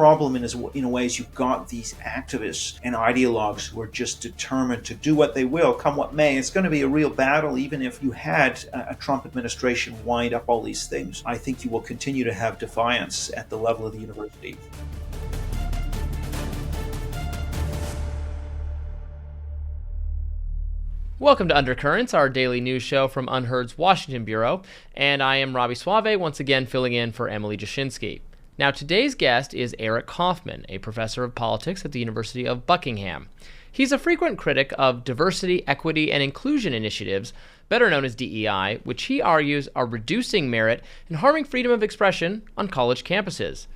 problem in a way is you've got these activists and ideologues who are just determined to do what they will, come what may. It's going to be a real battle, even if you had a Trump administration wind up all these things. I think you will continue to have defiance at the level of the university. Welcome to Undercurrents, our daily news show from Unheard's Washington Bureau, and I am Robby Soave, once again filling in for Emily Jashinsky. Now, today's guest is Eric Kaufmann, a professor of politics at the University of Buckingham. He's a frequent critic of diversity, equity, and inclusion initiatives, better known as DEI, which he argues are reducing merit and harming freedom of expression on college campuses.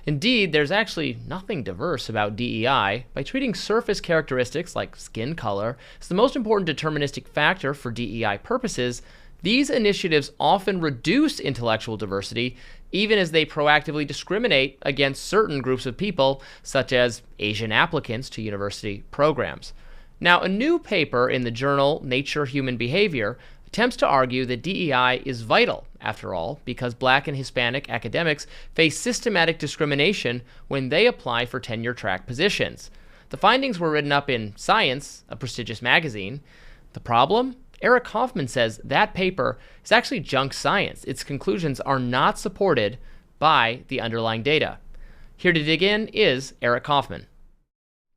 Indeed, there's actually nothing diverse about DEI. By treating surface characteristics like skin color as the most important deterministic factor for DEI purposes, these initiatives often reduce intellectual diversity, even as they proactively discriminate against certain groups of people, such as Asian applicants to university programs. Now, a new paper in the journal Nature Human Behavior attempts to argue that DEI is vital, after all, because Black and Hispanic academics face systematic discrimination when they apply for tenure-track positions. The findings were written up in Science, a prestigious magazine. The problem? Eric Kaufmann says that paper is actually junk science. Its conclusions are not supported by the underlying data. Here to dig in is Eric Kaufmann.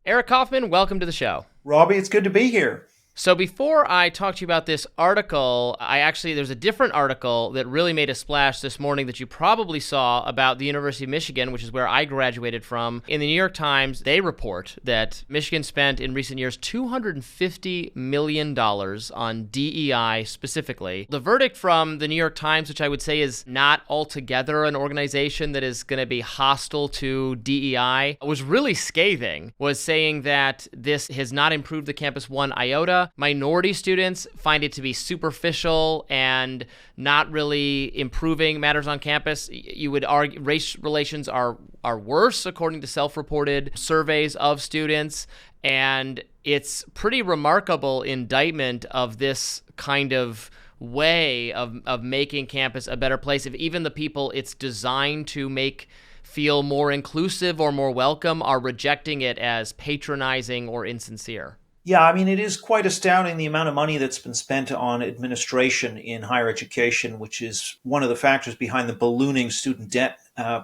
Eric Kaufmann, welcome to the show. Robby, it's good to be here. So before I talk to you about this article, there's a different article that really made a splash this morning that you probably saw about the University of Michigan, which is where I graduated from. In the New York Times, they report that Michigan spent in recent years $250 million on DEI specifically. The verdict from the New York Times, which I would say is not altogether an organization that is going to be hostile to DEI, was really scathing, was saying that this has not improved the campus one iota. Minority students find it to be superficial and not really improving matters on campus. You would argue race relations are worse, according to self-reported surveys of students. And it's pretty remarkable indictment of this kind of way of making campus a better place. If even the people it's designed to make feel more inclusive or more welcome are rejecting it as patronizing or insincere. Yeah, I mean, it is quite astounding the amount of money that's been spent on administration in higher education, which is one of the factors behind the ballooning student debt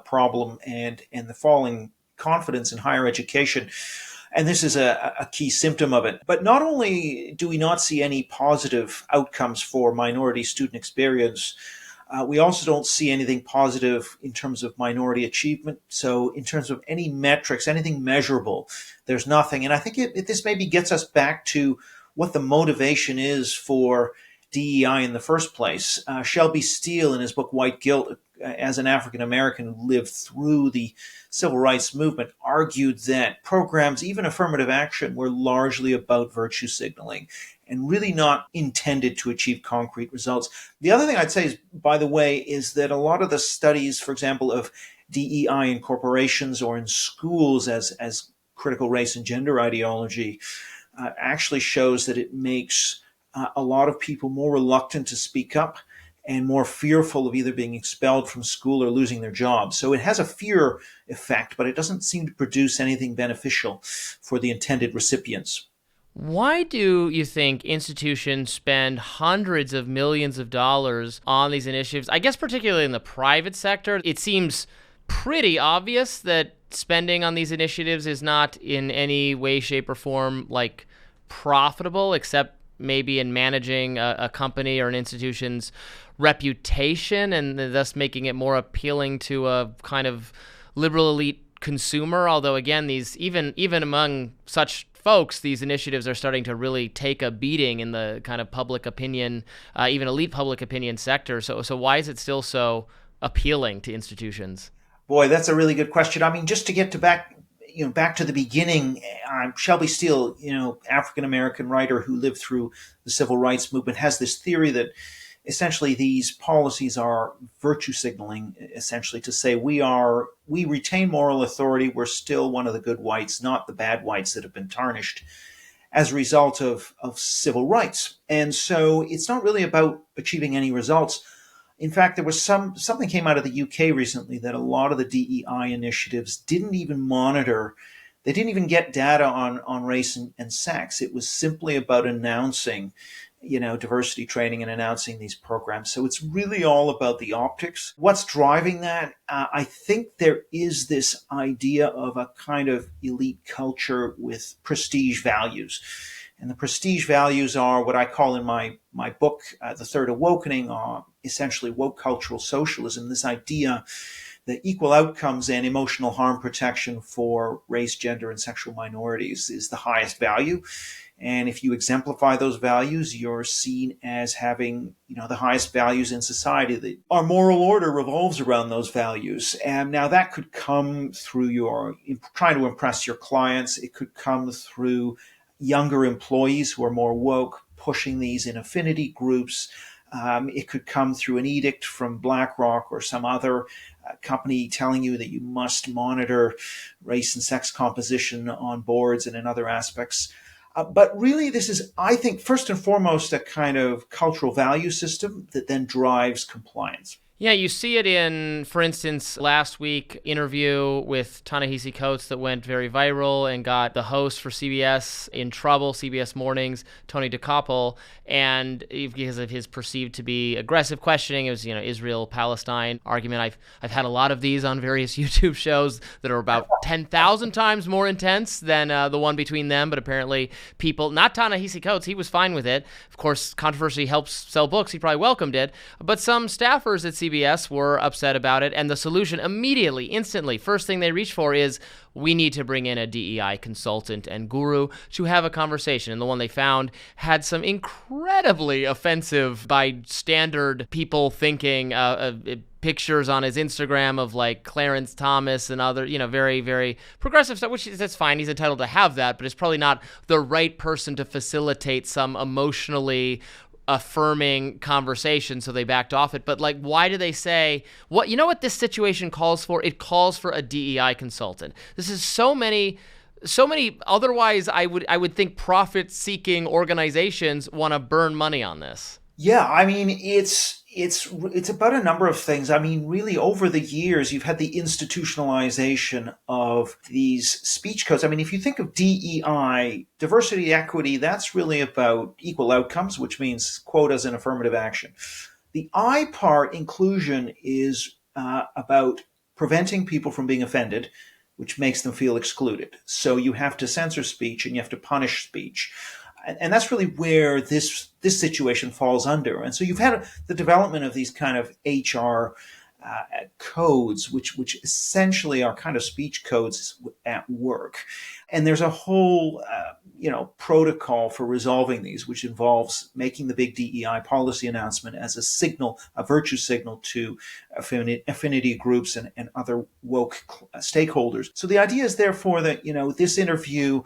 problem and the falling confidence in higher education. And this is a key symptom of it. But not only do we not see any positive outcomes for minority student experience, we also don't see anything positive in terms of minority achievement. So in terms of any metrics, anything measurable, there's nothing. And I think this maybe gets us back to what the motivation is for DEI in the first place. Shelby Steele, in his book White Guilt, as an African-American who lived through the civil rights movement, argued that programs, even affirmative action, were largely about virtue signaling and really not intended to achieve concrete results. The other thing I'd say is, by the way, is that a lot of the studies, for example, of DEI in corporations or in schools as critical race and gender ideology actually shows that it makes a lot of people more reluctant to speak up and more fearful of either being expelled from school or losing their jobs. So it has a fear effect, but it doesn't seem to produce anything beneficial for the intended recipients. Why do you think institutions spend hundreds of millions of dollars on these initiatives? I guess particularly in the private sector, it seems pretty obvious that spending on these initiatives is not in any way, shape, or form like profitable, except maybe in managing a company or an institution's reputation and thus making it more appealing to a kind of liberal elite consumer. Although again, these even among such folks, these initiatives are starting to really take a beating in the kind of public opinion, even elite public opinion sector. So why is it still so appealing to institutions? Boy, that's a really good question. I mean, just to get back to the beginning, Shelby Steele, African-American writer who lived through the civil rights movement, has this theory that essentially these policies are virtue signaling, essentially to say we retain moral authority. We're still one of the good whites, not the bad whites that have been tarnished as a result of civil rights. And so it's not really about achieving any results. In fact, there was something came out of the UK recently that a lot of the DEI initiatives didn't even monitor. They didn't even get data on race and sex. It was simply about announcing, diversity training and announcing these programs. So it's really all about the optics. What's driving that? I think there is this idea of a kind of elite culture with prestige values. And the prestige values are what I call in my book, The Third Awokening, are essentially woke cultural socialism, this idea that equal outcomes and emotional harm protection for race, gender, and sexual minorities is the highest value. And if you exemplify those values, you're seen as having, the highest values in society. Our moral order revolves around those values. And now that could come through your trying to impress your clients. It could come through younger employees who are more woke, pushing these in affinity groups. It could come through an edict from BlackRock or some other company telling you that you must monitor race and sex composition on boards and in other aspects. But really, this is, I think, first and foremost, a kind of cultural value system that then drives compliance. Yeah, you see it in, for instance, last week interview with Ta-Nehisi Coates that went very viral and got the host for CBS in trouble, CBS Mornings, Tony DeCoppel, and because of his perceived to be aggressive questioning. It was, Israel-Palestine argument. I've had a lot of these on various YouTube shows that are about 10,000 times more intense than the one between them, but apparently people, not Ta-Nehisi Coates, he was fine with it. Of course, controversy helps sell books. He probably welcomed it, but some staffers at CBS were upset about it, and the solution immediately, instantly, first thing they reach for is, we need to bring in a DEI consultant and guru to have a conversation. And the one they found had some incredibly offensive, by standard people thinking, pictures on his Instagram of like Clarence Thomas and other, very, very progressive stuff, that's fine. He's entitled to have that, but it's probably not the right person to facilitate some emotionally affirming conversation, so they backed off it. But why do they say what? You know what this situation calls for? It calls for a DEI consultant. This is so many. Otherwise, I would think profit-seeking organizations want to burn money on this. Yeah, I mean, it's about a number of things. I mean, really, over the years, you've had the institutionalization of these speech codes. I mean, if you think of DEI, diversity, equity, that's really about equal outcomes, which means quotas and affirmative action. The I part, inclusion, is about preventing people from being offended, which makes them feel excluded. So you have to censor speech and you have to punish speech. And that's really where this situation falls under. And so you've had the development of these kind of HR codes, which essentially are kind of speech codes at work. And there's a whole, protocol for resolving these, which involves making the big DEI policy announcement as a signal, a virtue signal to affinity groups and other woke stakeholders. So the idea is therefore that, this interview,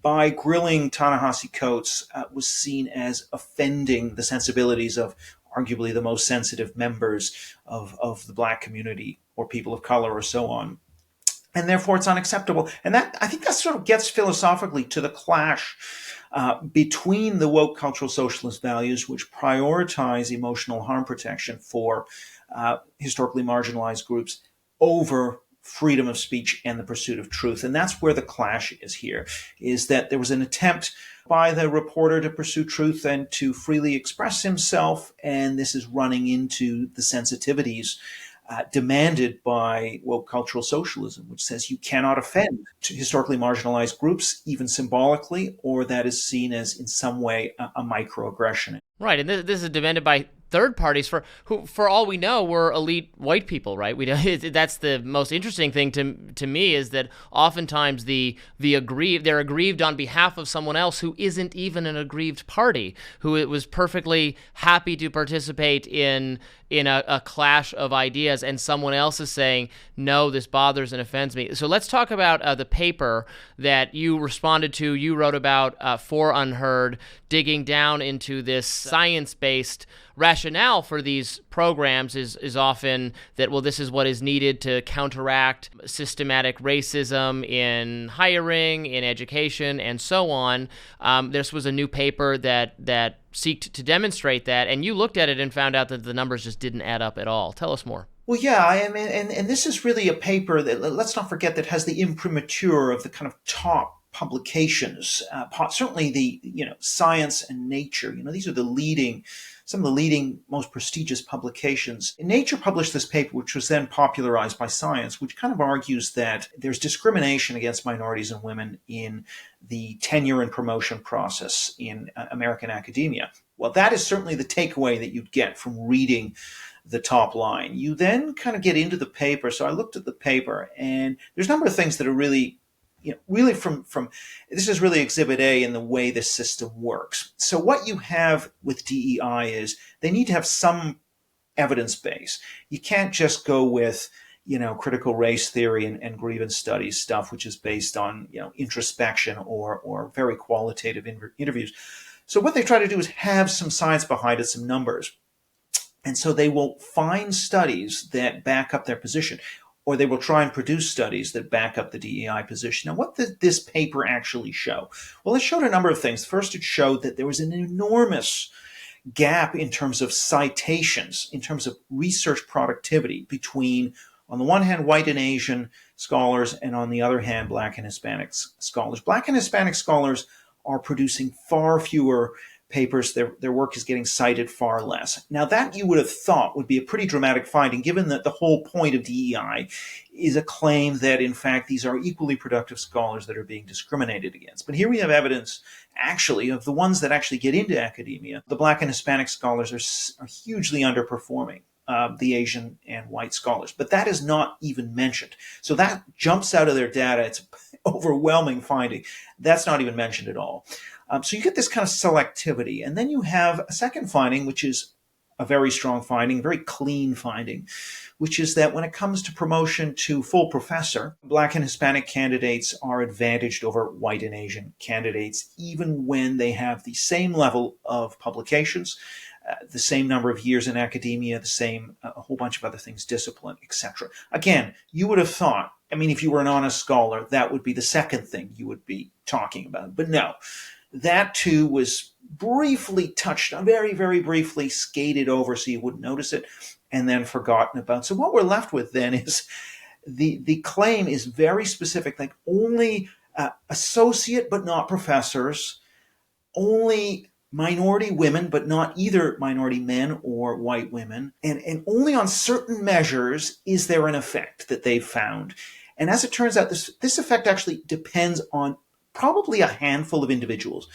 by grilling Ta-Nehisi Coates, was seen as offending the sensibilities of arguably the most sensitive members of the Black community or people of color or so on. And therefore it's unacceptable. And I think that sort of gets philosophically to the clash between the woke cultural socialist values, which prioritize emotional harm protection for historically marginalized groups, over freedom of speech and the pursuit of truth. And that's where the clash is here, is that there was an attempt by the reporter to pursue truth and to freely express himself. And this is running into the sensitivities demanded by woke cultural socialism, which says you cannot offend to historically marginalized groups, even symbolically, or that is seen as in some way a microaggression. Right, and this is demanded by third parties who, for all we know, were elite white people, right? That's the most interesting thing to me, is that oftentimes they're aggrieved on behalf of someone else who isn't even an aggrieved party, who it was perfectly happy to participate in a clash of ideas, and someone else is saying, no, this bothers and offends me. So let's talk about the paper that you responded to. You wrote about for Unheard, digging down into this science-based rationale for these programs is often that, well, this is what is needed to counteract systematic racism in hiring, in education, and so on. This was a new paper that seeked to demonstrate that, and you looked at it and found out that the numbers just didn't add up at all. Tell us more. Well, yeah, I mean, and this is really a paper that, let's not forget, that has the imprimatur of the kind of top publications, certainly the, Science and Nature. These are some of the leading, most prestigious publications. And Nature published this paper, which was then popularized by Science, which kind of argues that there's discrimination against minorities and women in the tenure and promotion process in American academia. Well, that is certainly the takeaway that you'd get from reading the top line. You then kind of get into the paper. So I looked at the paper, and there's a number of things that are really from this is really Exhibit A in the way this system works. So what you have with DEI is they need to have some evidence base. You can't just go with, critical race theory and grievance studies stuff, which is based on, introspection or very qualitative interviews. So what they try to do is have some science behind it, some numbers. And so they will find studies that back up their position, or they will try and produce studies that back up the DEI position. Now, what did this paper actually show? Well, it showed a number of things. First, it showed that there was an enormous gap in terms of citations, in terms of research productivity between, on the one hand, white and Asian scholars, and on the other hand, Black and Hispanic scholars. Black and Hispanic scholars are producing far fewer papers. Their work is getting cited far less. Now, that you would have thought would be a pretty dramatic finding, given that the whole point of DEI is a claim that, in fact, these are equally productive scholars that are being discriminated against. But here we have evidence, actually, of the ones that actually get into academia. The Black and Hispanic scholars are hugely underperforming the Asian and white scholars. But that is not even mentioned. So that jumps out of their data. It's an overwhelming finding. That's not even mentioned at all. So you get this kind of selectivity. And then you have a second finding, which is a very strong finding, very clean finding, which is that when it comes to promotion to full professor, Black and Hispanic candidates are advantaged over white and Asian candidates, even when they have the same level of publications, the same number of years in academia, the same, a whole bunch of other things, discipline, etc. Again, you would have thought, if you were an honest scholar, that would be the second thing you would be talking about. But no. That too was briefly touched on, very, very briefly skated over so you wouldn't notice it, and then forgotten about. So what we're left with then is the claim is very specific, like only associate but not professors, only minority women but not either minority men or white women, and only on certain measures is there an effect that they've found. And as it turns out, this effect actually depends on probably a handful of individuals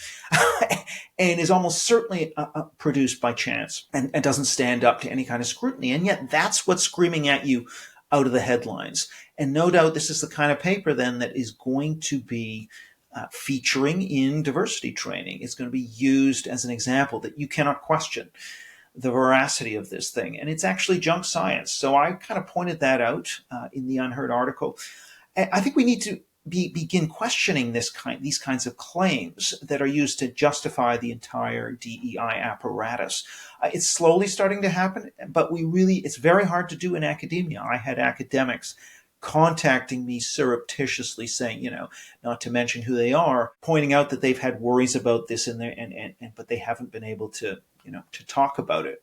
and is almost certainly produced by chance and doesn't stand up to any kind of scrutiny. And yet that's what's screaming at you out of the headlines. And no doubt this is the kind of paper then that is going to be featuring in diversity training. It's going to be used as an example that you cannot question the veracity of this thing. And it's actually junk science. So I kind of pointed that out in the Unheard article. I think we need to begin questioning these kinds of claims that are used to justify the entire DEI apparatus. It's slowly starting to happen, but it's very hard to do in academia. I had academics contacting me surreptitiously saying, not to mention who they are, pointing out that they've had worries about this but they haven't been able to talk about it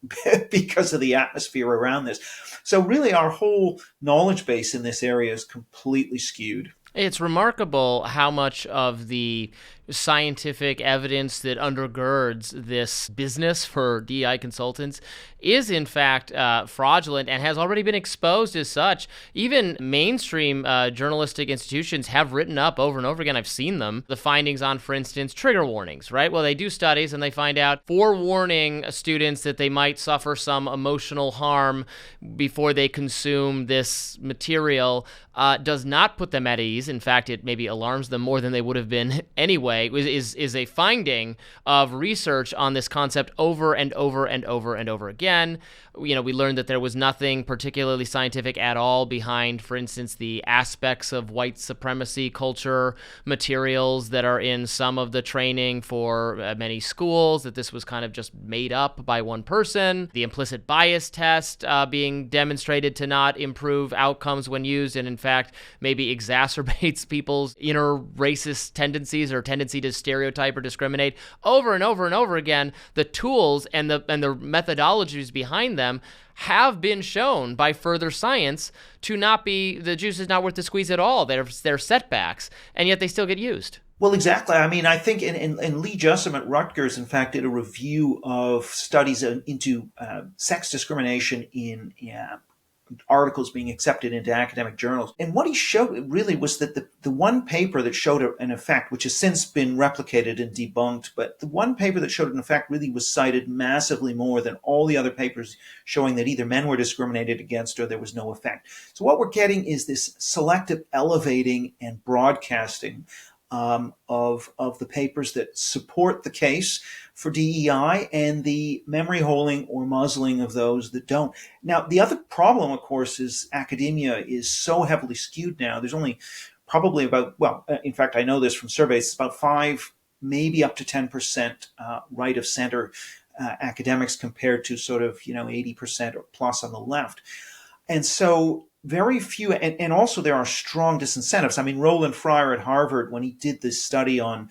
because of the atmosphere around this. So really our whole knowledge base in this area is completely skewed. It's remarkable how much of the scientific evidence that undergirds this business for DEI consultants is in fact fraudulent and has already been exposed as such. Even mainstream journalistic institutions have written up over and over again, I've seen them, the findings on, for instance, trigger warnings, right? Well, they do studies and they find out forewarning students that they might suffer some emotional harm before they consume this material does not put them at ease. In fact, it maybe alarms them more than they would have been anyway, is a finding of research on this concept over and over and over and over again. We learned that there was nothing particularly scientific at all behind, for instance, the aspects of white supremacy culture materials that are in some of the training for many schools, that this was kind of just made up by one person. The implicit bias test being demonstrated to not improve outcomes when used, and in fact, maybe exacerbate exacerbates people's inner racist tendencies or tendency to stereotype or discriminate over and over and over again. The tools and the methodologies behind them have been shown by further science to not be, the juice is not worth the squeeze at all. They're setbacks, and yet they still get used. Well, exactly. I mean, I think in Lee Jussum at Rutgers, in fact, did a review of studies into sex discrimination in articles being accepted into academic journals. And what he showed really was that the one paper that showed an effect, which has since been replicated and debunked, but the one paper that showed an effect really was cited massively more than all the other papers showing that either men were discriminated against or there was no effect. So what we're getting is this selective elevating and broadcasting of the papers that support the case for DEI and the memory holding or muzzling of those that don't. Now, the other problem, of course, is academia is so heavily skewed now. There's only probably about, in fact, I know this from surveys, it's about 5, maybe up to 10% right of center academics compared to sort of, 80% or plus on the left. And so very few, and also there are strong disincentives. I mean, Roland Fryer at Harvard, when he did this study on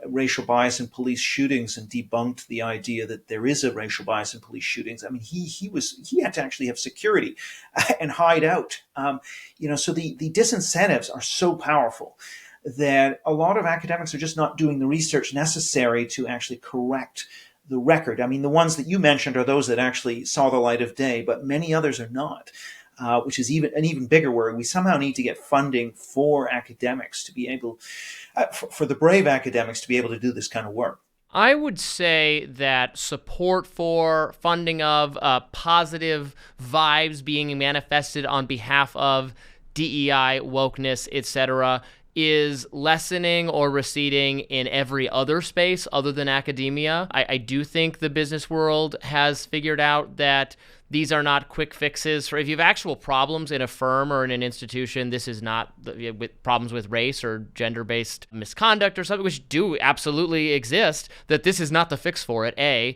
racial bias in police shootings and debunked the idea that there is a racial bias in police shootings, I mean, he had to actually have security and hide out. So the disincentives are so powerful that a lot of academics are just not doing the research necessary to actually correct the record. I mean, the ones that you mentioned are those that actually saw the light of day, but many others are not. Which is even an even bigger worry. We somehow need to get funding for academics to be able, for the brave academics to be able to do this kind of work. I would say that support for, funding of, positive vibes being manifested on behalf of DEI, wokeness, etc., is lessening or receding in every other space other than academia. I do think the business world has figured out that these are not quick fixes. For if you have actual problems in a firm or in an institution, this is not with problems with race or gender-based misconduct or something, which do absolutely exist, that this is not the fix for it, A.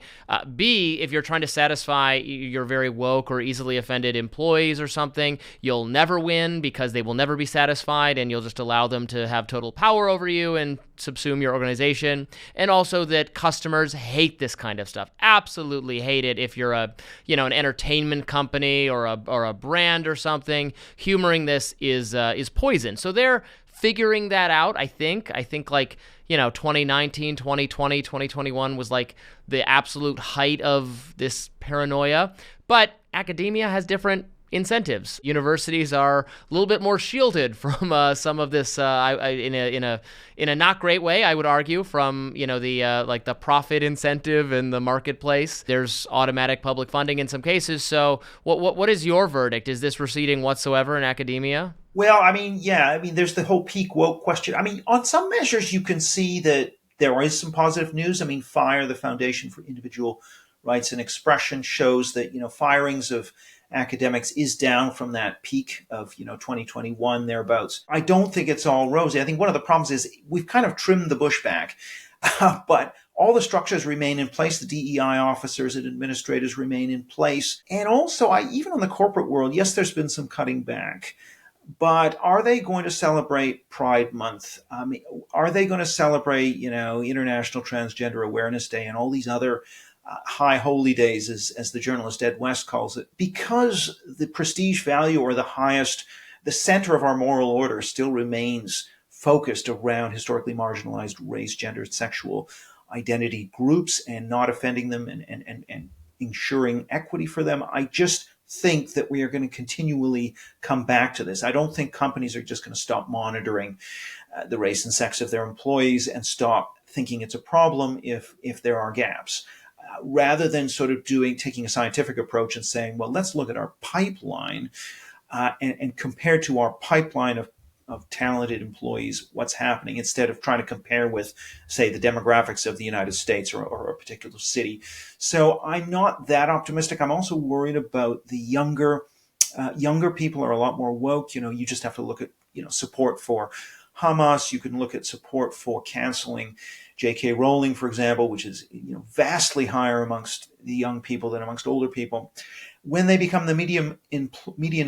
B, if you're trying to satisfy your very woke or easily offended employees or something, you'll never win because they will never be satisfied and you'll just allow them to have total power over you and subsume your organization. And also that customers hate this kind of stuff. Absolutely hate it. If you're an entertainment company or a brand or something, humoring this is poison. So they're figuring that out, I think. 2019, 2020, 2021 was like the absolute height of this paranoia. But academia has different incentives. Universities are a little bit more shielded from some of this in a not great way, I would argue, from the profit incentive in the marketplace. There's automatic public funding in some cases. So what is your verdict? Is this receding whatsoever in academia? Well, there's the whole peak woke question. I mean, on some measures, you can see that there is some positive news. I mean, FIRE, the Foundation for Individual Rights and Expression, shows that, firings of academics is down from that peak of 2021 thereabouts. I don't think it's all rosy. I think one of the problems is we've kind of trimmed the bush back, but all the structures remain in place. The DEI officers and administrators remain in place, and also even on the corporate world, yes, there's been some cutting back. But are they going to celebrate Pride Month? Are they going to celebrate, International Transgender Awareness Day and all these other high holy days, as the journalist Ed West calls it? Because the prestige value or the center of our moral order still remains focused around historically marginalized race, gender, sexual identity groups and not offending them and ensuring equity for them. I just think that we are going to continually come back to this. I don't think companies are just going to stop monitoring the race and sex of their employees and stop thinking it's a problem if there are gaps. Rather than sort of taking a scientific approach and saying, well, let's look at our pipeline and compare to our pipeline of talented employees what's happening, instead of trying to compare with, say, the demographics of the United States or a particular city. So I'm not that optimistic. I'm also worried about the younger people are a lot more woke. You just have to look at support for Hamas. You can look at support for canceling J.K. Rowling, for example, which is vastly higher amongst the young people than amongst older people. when they become the median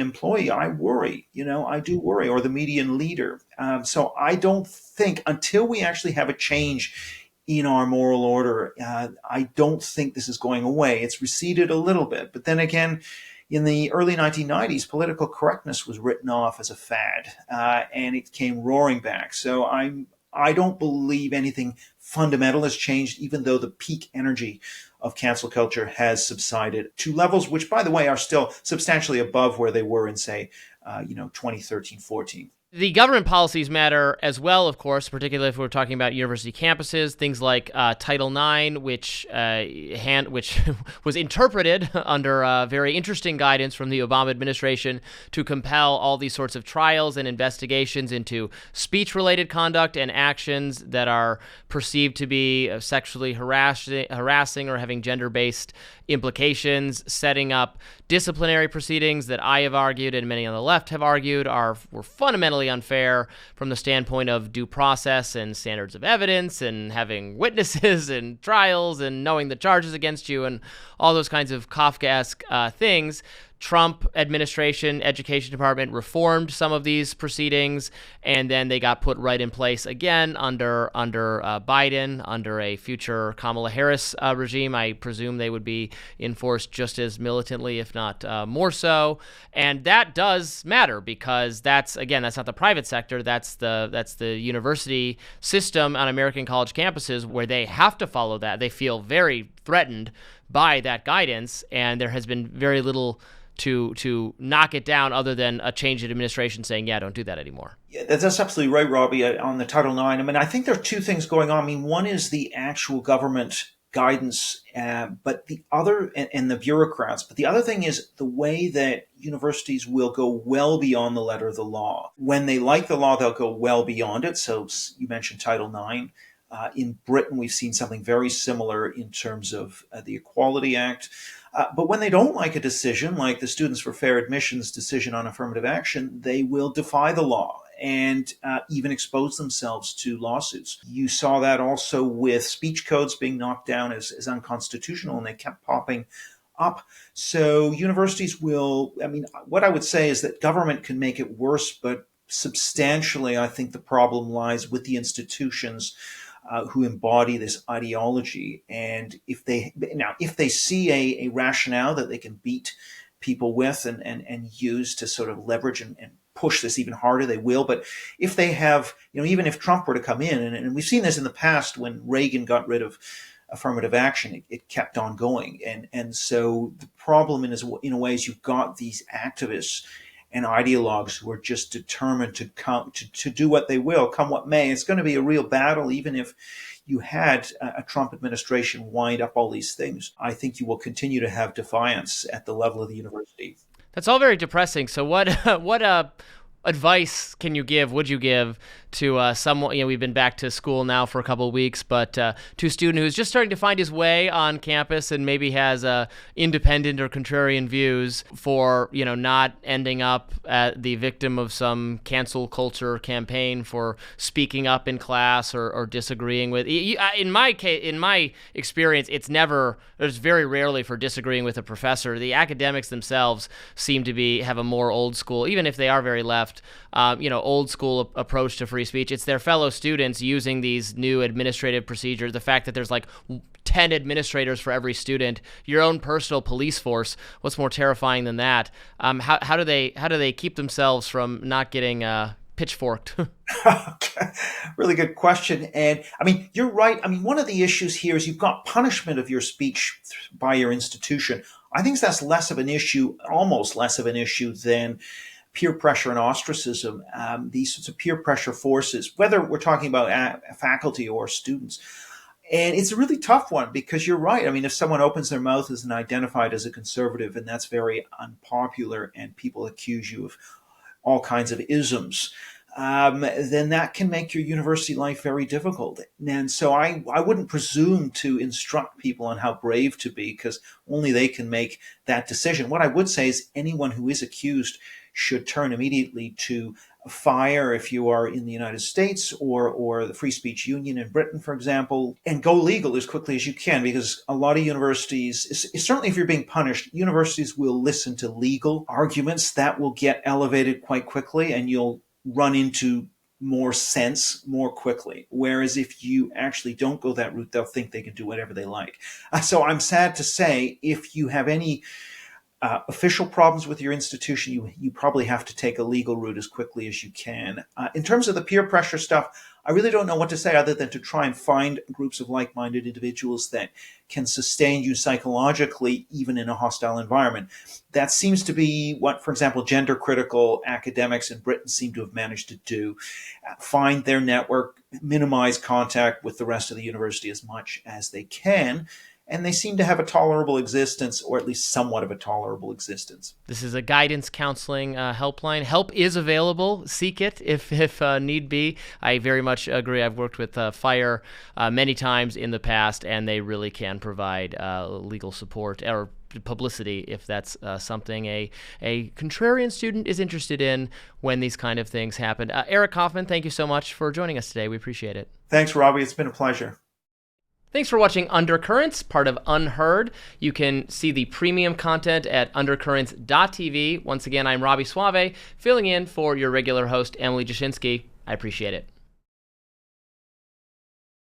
employee, I worry. I do worry, or the median leader. So I don't think until we actually have a change in our moral order, I don't think this is going away. It's receded a little bit, but then again, in the early 1990s, political correctness was written off as a fad, and it came roaring back. So I don't believe anything fundamental has changed, even though the peak energy of cancel culture has subsided to levels which, by the way, are still substantially above where they were in, say, 2013, 14. The government policies matter as well, of course, particularly if we're talking about university campuses. Things like Title IX, which was interpreted under very interesting guidance from the Obama administration to compel all these sorts of trials and investigations into speech-related conduct and actions that are perceived to be sexually harassing or having gender-based implications, setting up disciplinary proceedings that I have argued and many on the left have argued were fundamentally unfair from the standpoint of due process and standards of evidence and having witnesses and trials and knowing the charges against you and all those kinds of Kafkaesque things. Trump administration, education department reformed some of these proceedings, and then they got put right in place again under Biden, under a future Kamala Harris regime. I presume they would be enforced just as militantly, if not more so. And that does matter because that's not the private sector. That's the university system on American college campuses where they have to follow that. They feel very threatened by that guidance, and there has been very little to knock it down other than a change in administration saying, yeah, don't do that anymore. Yeah, that's absolutely right, Robbie, on the Title IX. I mean, I think there are two things going on. I mean, one is the actual government guidance, but the other, and the bureaucrats, but the other thing is the way that universities will go well beyond the letter of the law. When they like the law, they'll go well beyond it. So you mentioned Title IX. In Britain, we've seen something very similar in terms of the Equality Act. But when they don't like a decision, like the Students for Fair Admissions decision on affirmative action, they will defy the law and even expose themselves to lawsuits. You saw that also with speech codes being knocked down as unconstitutional, and they kept popping up. So universities will, I mean, what I would say is that government can make it worse, but substantially, I think the problem lies with the institutions who embody this ideology. And if they see a rationale that they can beat people with and use to sort of leverage and push this even harder, they will. But if they have, even if Trump were to come in, and we've seen this in the past when Reagan got rid of affirmative action, it kept on going. And so the problem in a way is you've got these activists and ideologues who are just determined to do what they will, come what may. It's going to be a real battle, even if you had a Trump administration wind up all these things. I think you will continue to have defiance at the level of the university. That's all very depressing. So what advice would you give to someone, we've been back to school now for a couple of weeks, but to a student who's just starting to find his way on campus and maybe has independent or contrarian views for, not ending up the victim of some cancel culture campaign for speaking up in class or disagreeing with, in my experience, there's very rarely for disagreeing with a professor. The academics themselves seem to have a more old school, even if they are very left, old school approach to free speech. It's their fellow students using these new administrative procedures. The fact that there's like 10 administrators for every student, your own personal police force. What's more terrifying than that? How do they keep themselves from not getting pitchforked? Okay. Really good question. And I mean, you're right. I mean, one of the issues here is you've got punishment of your speech by your institution. I think that's almost less of an issue than peer pressure and ostracism, these sorts of peer pressure forces, whether we're talking about faculty or students. And it's a really tough one because you're right. I mean, if someone opens their mouth as an identified as a conservative, and that's very unpopular, and people accuse you of all kinds of isms, then that can make your university life very difficult. And so I wouldn't presume to instruct people on how brave to be, because only they can make that decision. What I would say is anyone who is accused should turn immediately to FIRE if you are in the United States, or the Free Speech Union in Britain, for example, and go legal as quickly as you can, because a lot of universities, certainly if you're being punished, universities will listen to legal arguments that will get elevated quite quickly, and you'll run into more sense more quickly. Whereas if you actually don't go that route, they'll think they can do whatever they like. So I'm sad to say, if you have any official problems with your institution, you probably have to take a legal route as quickly as you can. In terms of the peer pressure stuff, I really don't know what to say other than to try and find groups of like-minded individuals that can sustain you psychologically, even in a hostile environment. That seems to be what, for example, gender-critical academics in Britain seem to have managed to do. Find their network, minimize contact with the rest of the university as much as they can, and they seem to have a tolerable existence, or at least somewhat of a tolerable existence. This is a guidance counseling helpline. Help is available. Seek it if need be. I very much agree. I've worked with FIRE many times in the past, and they really can provide legal support or publicity if that's something a contrarian student is interested in when these kind of things happen. Eric Kaufmann, thank you so much for joining us today. We appreciate it. Thanks, Robby. It's been a pleasure. Thanks for watching Undercurrents, part of Unheard. You can see the premium content at undercurrents.tv. Once again, I'm Robby Soave, filling in for your regular host, Emily Jashinsky. I appreciate it.